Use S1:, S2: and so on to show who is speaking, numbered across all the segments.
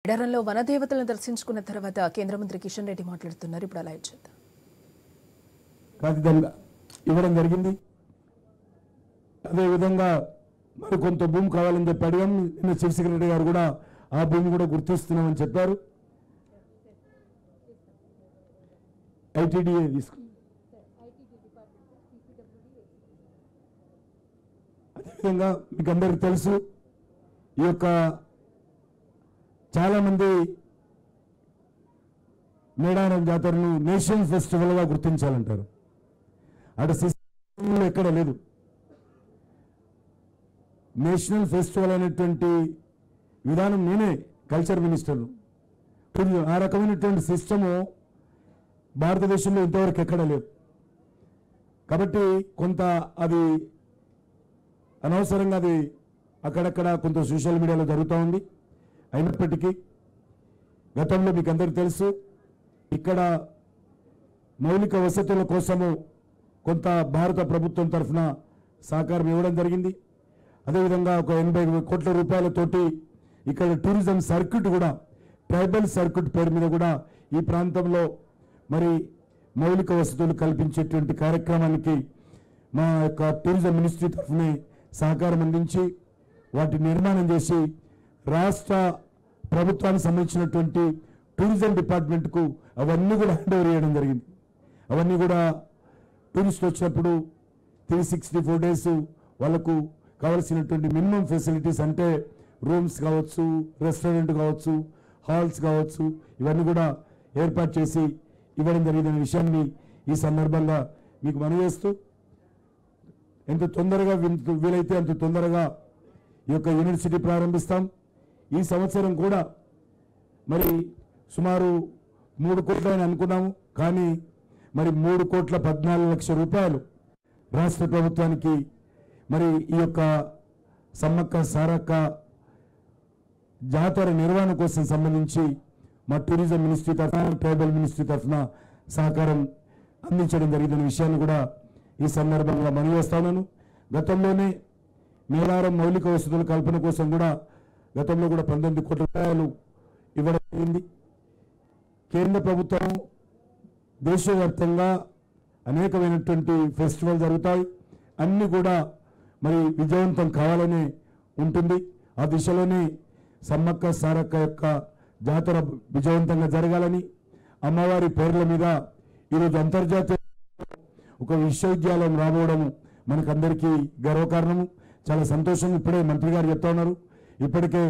S1: ఎడారంలో వనదేవతలను దర్శించుకున్న తర్వాత కేంద్ర మంత్రి కిషన్ రెడ్డి మాట్లాడుతున్నారు. ఇప్పుడు అలా ఇచ్చేద్దాం.
S2: రాజధానిగా ఇవ్వడం జరిగింది. అదేవిధంగా మరి కొంత భూమి కావాలని చెప్పి అడిగాం. నిన్న చీఫ్ సెక్రటరీ గారు కూడా ఆ భూమి కూడా గుర్తిస్తున్నామని చెప్పారు. ఐటీడీఏ తీసుకుని అదేవిధంగా మీకు అందరికీ తెలుసు, ఈ యొక్క చాలామంది మేడారం జాతరను నేషనల్ ఫెస్టివల్గా గుర్తించాలంటారు. అటు సిస్టంలో ఎక్కడ లేదు. నేషనల్ ఫెస్టివల్ అనేటువంటి విధానం నేనే కల్చర్ మినిస్టర్ను. ఆ రకమైనటువంటి సిస్టము భారతదేశంలో ఇంతవరకు ఎక్కడ లేదు. కాబట్టి కొంత అది అనవసరంగా అది అక్కడక్కడ కొంత సోషల్ మీడియాలో జరుగుతూ ఉంది. అయినప్పటికీ గతంలో మీకు అందరికీ తెలుసు, ఇక్కడ మౌలిక వసతుల కోసము కొంత భారత ప్రభుత్వం తరఫున సహకారం ఇవ్వడం జరిగింది. అదేవిధంగా ఒక 80 కోట్ల రూపాయలతోటి ఇక్కడ టూరిజం సర్క్యూట్ కూడా, ట్రైబల్ సర్క్యూట్ పేరు మీద కూడా ఈ ప్రాంతంలో మరి మౌలిక వసతులు కల్పించేటువంటి కార్యక్రమానికి మా యొక్క టూరిజం మినిస్ట్రీ తరఫునే సహకారం అందించి వాటి నిర్మాణం చేసి రాష్ట్ర ప్రభుత్వానికి సంబంధించినటువంటి టూరిజం డిపార్ట్మెంట్కు అవన్నీ కూడా హ్యాండ్ ఓవర్ చేయడం జరిగింది. అవన్నీ కూడా టూరిస్ట్ వచ్చినప్పుడు 364 డేస్ వాళ్ళకు కావాల్సినటువంటి మినిమం ఫెసిలిటీస్ అంటే రూమ్స్ కావచ్చు, రెస్టారెంట్ కావచ్చు, హాల్స్ కావచ్చు, ఇవన్నీ కూడా ఏర్పాటు చేసి ఇవ్వడం జరిగిందనే విషయాన్ని ఈ సందర్భంగా మీకు మనవి చేస్తూ, ఎంత తొందరగా వీలైతే అంత తొందరగా ఈ యొక్క యూనివర్సిటీ ప్రారంభిస్తాం. ఈ సంవత్సరం కూడా మరి సుమారు 3 కోట్లు అని అనుకున్నాము. కానీ మరి 3,14,00,000 రూపాయలు రాష్ట్ర ప్రభుత్వానికి మరి ఈ యొక్క సమ్మక్క సారక్క జాతర నిర్వహణ కోసం సంబంధించి మా టూరిజం మినిస్ట్రీ తరఫున, ట్రైబల్ మినిస్ట్రీ తరఫున సహకారం అందించడం జరిగిన విషయాన్ని కూడా ఈ సందర్భంగా మనవి చేస్తాను. గతంలోనే మేడారం మౌలిక వసతుల కల్పన కోసం కూడా గతంలో కూడా 19 కోట్ల రూపాయలు ఇవ్వడం జరిగింది. కేంద్ర ప్రభుత్వం దేశవ్యాప్తంగా అనేకమైనటువంటి ఫెస్టివల్ జరుగుతాయి. అన్నీ కూడా మరి విజయవంతం కావాలని ఉంటుంది. ఆ దిశలోనే సమ్మక్క సారక్క యొక్క జాతర విజయవంతంగా జరగాలని అమ్మవారి పేర్ల మీద ఈరోజు అంతర్జాతీయ ఒక విశ్వవిద్యాలయం రాబోవడం మనకందరికీ గర్వకారణము. చాలా సంతోషం. ఇప్పుడే మంత్రి గారు చెప్తా ఉన్నారు, ఇప్పటికే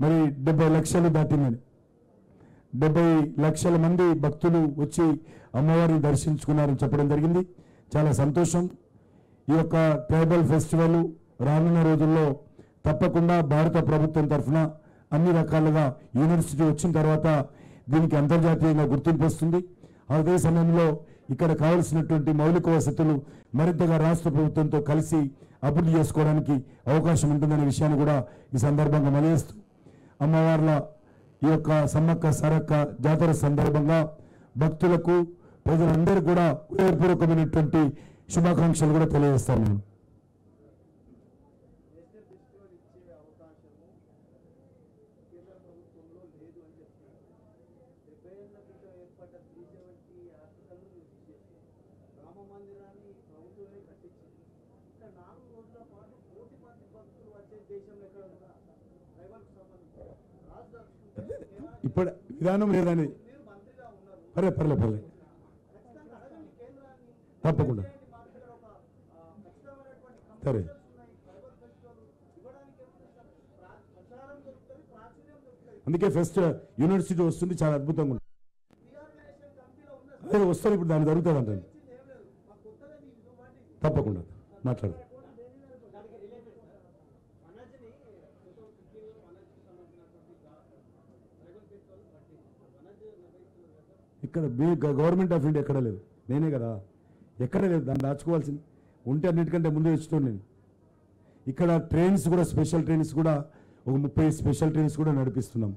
S2: మరి 70 లక్షలు దాటిందని. 70 లక్షల మంది భక్తులు వచ్చి అమ్మవారిని దర్శించుకున్నారని చెప్పడం జరిగింది. చాలా సంతోషం. ఈ యొక్క ట్రైబల్ ఫెస్టివల్ రానున్న రోజుల్లో తప్పకుండా భారత ప్రభుత్వం తరఫున అన్ని రకాలుగా యూనివర్సిటీ వచ్చిన తర్వాత దీనికి అంతర్జాతీయంగా గుర్తింపు వస్తుంది. అదే సమయంలో ఇక్కడ కావలసినటువంటి మౌలిక వసతులు మరింతగా రాష్ట్ర ప్రభుత్వంతో కలిసి అభివృద్ధి చేసుకోవడానికి అవకాశం ఉంటుందనే విషయాన్ని కూడా ఈ సందర్భంగా మనయేస్తూ, అమ్మవార్ల ఈ యొక్క సమ్మక్క సారక్క జాతర సందర్భంగా భక్తులకు, ప్రజలందరూ కూడా హృదయపూర్వకమైనటువంటి శుభాకాంక్షలు కూడా తెలియజేస్తాను నేను. ఇప్పుడు విధానం లేదని పర్లేదు తప్పకుండా సరే. అందుకే ఫస్ట్ యూనివర్సిటీ వస్తుంది, చాలా అద్భుతంగా ఉంటుంది. అదే వస్తారు, ఇప్పుడు దాన్ని జరుగుతుంది అంటే తప్పకుండా మాట్లాడు. ఇక్కడ గవర్నమెంట్ ఆఫ్ ఇండియా ఎక్కడ లేదు, నేనే కదా, ఎక్కడ లేదు. దాన్ని దాచుకోవాల్సింది ఉంటే అన్నిటికంటే ముందే ఇస్తాను నేను. ఇక్కడ ట్రైన్స్ కూడా, స్పెషల్ ట్రైన్స్ కూడా ఒక 30 స్పెషల్ ట్రైన్స్ కూడా నడిపిస్తున్నాం.